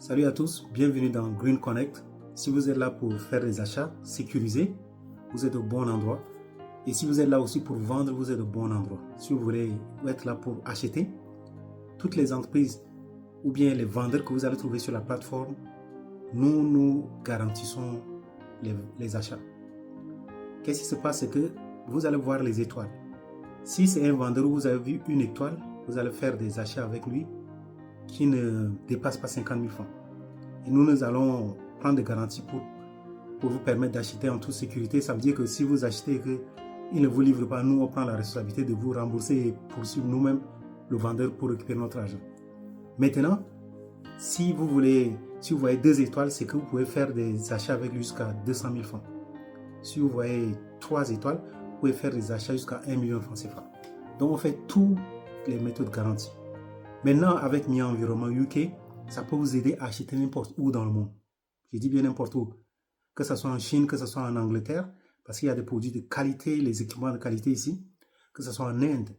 Salut à tous, bienvenue dans Green Connect. Si vous êtes là pour faire des achats sécurisés, vous êtes au bon endroit. Et si vous êtes là aussi pour vendre, vous êtes au bon endroit. Si vous voulez être là pour acheter, toutes les entreprises ou bien les vendeurs que vous allez trouver sur la plateforme, nous garantissons les achats. Qu'est-ce qui se passe, c'est que vous allez voir les étoiles. Si c'est un vendeur où vous avez vu une étoile, vous allez faire des achats avec lui qui ne dépassent pas 50 000 francs. Et nous allons prendre des garanties pour vous permettre d'acheter en toute sécurité. Ça veut dire que si vous achetez et qu'il ne vous livre pas, nous, on prend la responsabilité de vous rembourser et poursuivre nous-mêmes le vendeur pour récupérer notre argent. Maintenant, si vous voyez 2 étoiles, c'est que vous pouvez faire des achats avec lui jusqu'à 200 000 francs. Si vous voyez 3 étoiles, vous pouvez faire des achats jusqu'à 1 million de francs CFA. Donc, on fait toutes les méthodes garanties. Maintenant, avec Mi Environnement UK, ça peut vous aider à acheter n'importe où dans le monde. Je dis bien n'importe où. Que ce soit en Chine, que ce soit en Angleterre, parce qu'il y a des produits de qualité, les équipements de qualité ici. Que ce soit en Inde,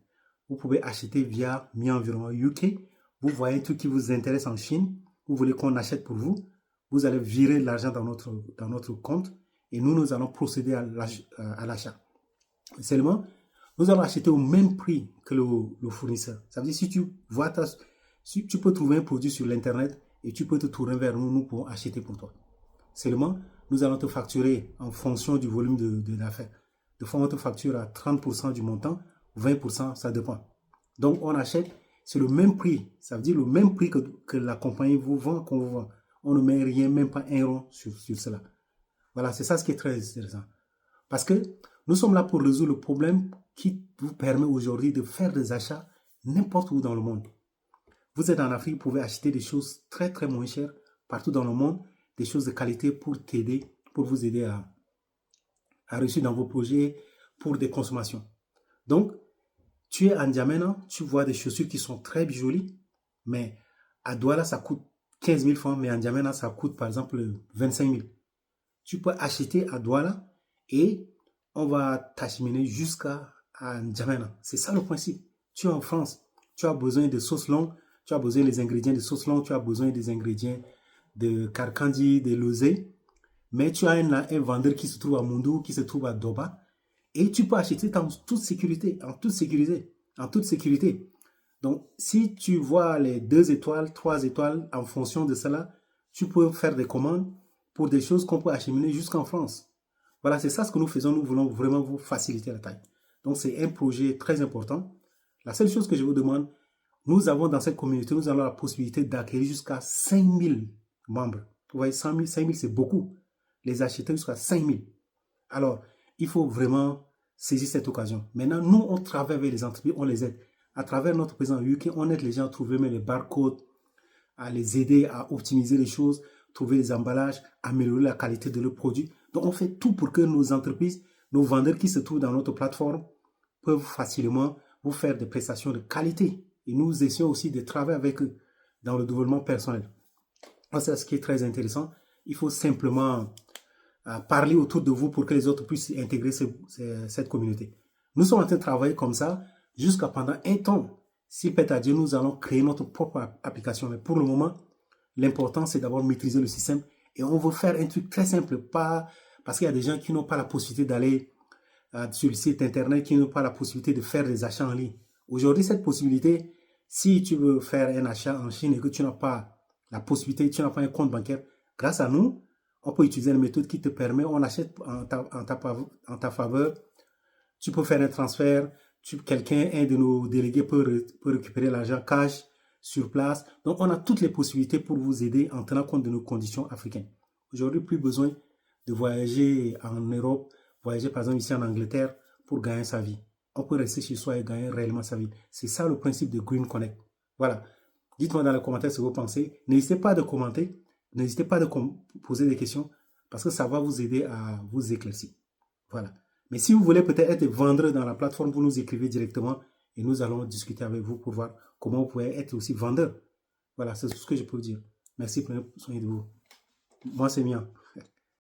vous pouvez acheter via Mi Environnement UK. Vous voyez tout qui vous intéresse en Chine, vous voulez qu'on achète pour vous, vous allez virer l'argent dans notre compte et nous allons procéder à l'achat. Seulement, nous allons acheter au même prix que le fournisseur. Ça veut dire si tu peux trouver un produit sur l'internet et tu peux te tourner vers nous pour acheter pour toi. Seulement, nous allons te facturer en fonction du volume de l'affaire. De fois, on te facture à 30% du montant, 20%, ça dépend. Donc, on achète, c'est le même prix. Ça veut dire le même prix que la compagnie vous vend, qu'on vous vend. On ne met rien, même pas un rond sur cela. Voilà, c'est ça ce qui est très intéressant. Parce que nous sommes là pour résoudre le problème qui vous permet aujourd'hui de faire des achats n'importe où dans le monde. Vous êtes en Afrique, vous pouvez acheter des choses très très moins chères partout dans le monde, des choses de qualité pour vous aider à réussir dans vos projets pour des consommations. Donc, tu es en N'Djamena, tu vois des chaussures qui sont très jolies, mais à Douala, ça coûte 15 000 francs, mais en N'Djamena, ça coûte par exemple 25 000. Tu peux acheter à Douala et on va t'acheminer jusqu'à N'Djamena. C'est ça le principe. Tu es en France, tu as besoin de sauce longue, tu as besoin des ingrédients de sauce longue, tu as besoin des ingrédients de Karkandi, de Lozé, mais tu as un vendeur qui se trouve à Moundou, qui se trouve à Doba, et tu peux acheter en toute sécurité, en toute sécurité. Donc, si tu vois les 2 étoiles, 3 étoiles, en fonction de cela, tu peux faire des commandes pour des choses qu'on peut acheminer jusqu'en France. Voilà, c'est ça ce que nous faisons. Nous voulons vraiment vous faciliter la taille. Donc, c'est un projet très important. La seule chose que je vous demande, nous avons dans cette communauté, nous avons la possibilité d'acquérir jusqu'à 5 000 membres. Vous voyez, 5 000 c'est beaucoup. Les acheter jusqu'à 5 000. Alors, il faut vraiment saisir cette occasion. Maintenant, nous, on travaille avec les entreprises, on les aide. À travers notre présence UK, on aide les gens à trouver les barcodes, à les aider à optimiser les choses, trouver les emballages, améliorer la qualité de leurs produits. Donc, on fait tout pour que nos entreprises, nos vendeurs qui se trouvent dans notre plateforme peuvent facilement vous faire des prestations de qualité. Et nous essayons aussi de travailler avec eux dans le développement personnel. C'est ce qui est très intéressant. Il faut simplement parler autour de vous pour que les autres puissent intégrer cette communauté. Nous sommes en train de travailler comme ça jusqu'à pendant un temps. Si peut-être à Dieu, nous allons créer notre propre application. Mais pour le moment, l'important, c'est d'abord maîtriser le système. Et on veut faire un truc très simple, pas parce qu'il y a des gens qui n'ont pas la possibilité d'aller sur le site internet, qui n'ont pas la possibilité de faire des achats en ligne. Aujourd'hui, cette possibilité, si tu veux faire un achat en Chine et que tu n'as pas la possibilité, tu n'as pas un compte bancaire, grâce à nous, on peut utiliser une méthode qui te permet, on achète en ta faveur, tu peux faire un transfert, un de nos délégués peut récupérer l'argent cash sur place. Donc, on a toutes les possibilités pour vous aider en tenant compte de nos conditions africaines. Aujourd'hui, plus besoin de voyager en Europe, voyager par exemple ici en Angleterre pour gagner sa vie. On peut rester chez soi et gagner réellement sa vie. C'est ça le principe de Green Connect. Voilà. Dites-moi dans les commentaires ce que vous pensez. N'hésitez pas à commenter. N'hésitez pas à poser des questions parce que ça va vous aider à vous éclaircir. Voilà. Mais si vous voulez peut-être être vendeur dans la plateforme, vous nous écrivez directement et nous allons discuter avec vous pour voir comment vous pouvez être aussi vendeur. Voilà, c'est tout ce que je peux vous dire. Merci, prenez soin de vous. Moi, c'est Mia.